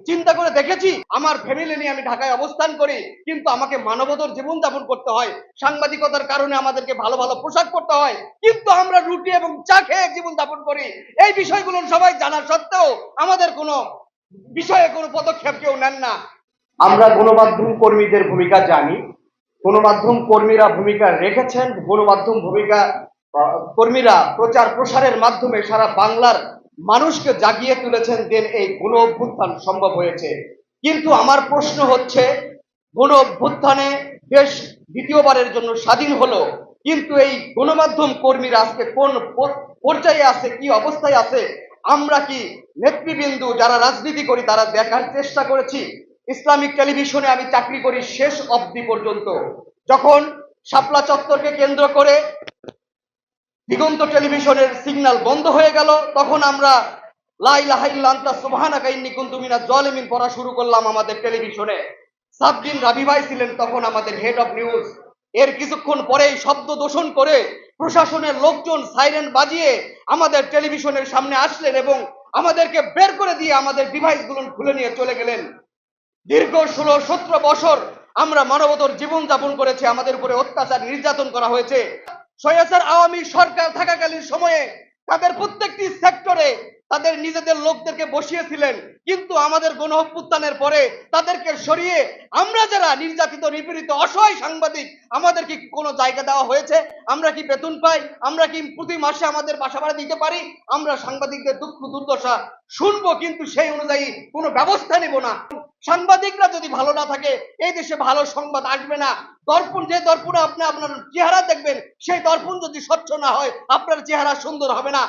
চিন্তা করে দেখেছি? আমার ফ্যামিলি নিয়ে আমি ঢাকায় অবস্থান করি, কিন্তু আমাকে মানবতার জীবনযাপন করতে হয়। সাংবাদিকতার কারণে আমাদেরকে ভালো ভালো পোশাক পরতে হয়, কিন্তু আমরা রুটি এবং চা খেয়ে জীবনযাপন করি। এই বিষয়গুলো সবাই জানা সত্ত্বেও আমাদের কোনো বিষয়ে কোনো পদক্ষেপ কেউ নেন না। আমরা গণমাধ্যম কর্মীদের ভূমিকা জানি, গণমাধ্যম কর্মীরা ভূমিকা রেখেছেন। গণমাধ্যম কর্মীরা প্রচার প্রসারের মাধ্যমে সারা বাংলার মানুষকে জাগিয়ে তুলেছেন, দেন এই গণ অভ্যুত্থান সম্ভব হয়েছে। কিন্তু আমার প্রশ্ন হচ্ছে, গণ অভ্যুত্থানে দেশ দ্বিতীয়বারের জন্য স্বাধীন হলো, কিন্তু এই গণমাধ্যম কর্মীরা আজকে কোন পর্যায়ে আছে, কি অবস্থায় আছে? আমরা কি নেতৃবৃন্দ যারা রাজনীতি করি তারা দেখার চেষ্টা করেছি? ইসলামিক টেলিভিশনে আমি চাকরি করি শেষ অবধি পর্যন্ত। যখন শাপলা চত্বরকে কেন্দ্র করে দিগন্ত টেলিভিশনের সিগন্যাল বন্ধ হয়ে গেল, তখন আমরা লা ইলাহা ইল্লা আনতা সুবহানাকা ইন্নী কুনতু মিনাজ জালিমিন পড়া শুরু করলাম আমাদের টেলিভিশনে। সাবদিন রাবি ভাই ছিলেন তখন আমাদের হেড অফ নিউজ। এর কিছুক্ষণ পরেই শব্দ দূষণ করে প্রশাসনের লোকজন সাইরেন বাজিয়ে আমাদের টেলিভিশনের সামনে আসলেন এবং আমাদেরকে বের করে দিয়ে আমাদের ডিভাইসগুলো খুলে নিয়ে চলে গেলেন। দীর্ঘ 16-17 বছর আমরা মানবতার জীবন যাপন করেছি, আমাদের উপরে অত্যাচার নির্যাতন করা হয়েছে। স্বৈরাচার আওয়ামী সরকার থাকাকালীন সময়ে তাদের প্রত্যেকটি সেক্টরে তাদের নিজেদের লোকদেরকে বসিয়েছিলেন, কিন্তু আমাদের গণ অভ্যুত্থানের পরে তাদেরকে সরিয়ে আমরা যারা নির্যাতিত নিপীড়িত অসহায় সাংবাদিক, আমাদের কি কোনো জায়গা দেওয়া হয়েছে? আমরা কি বেতন পাই? আমরা কি প্রতি মাসে আমাদের বাসা ভাড়া দিতে পারি? আমরা সাংবাদিকদের দুঃখ দুর্দশা শুনবো, কিন্তু সেই অনুযায়ী কোনো ব্যবস্থা নেব না। সাংবাদিকরা যদি ভালো না থাকে এই দেশে ভালো সংবাদ আসবে না। দর্পণ, যে দর্পণে আপনি আপনার চেহারা দেখবেন, সেই দর্পণ যদি স্বচ্ছ না হয় আপনার চেহারা সুন্দর হবে না।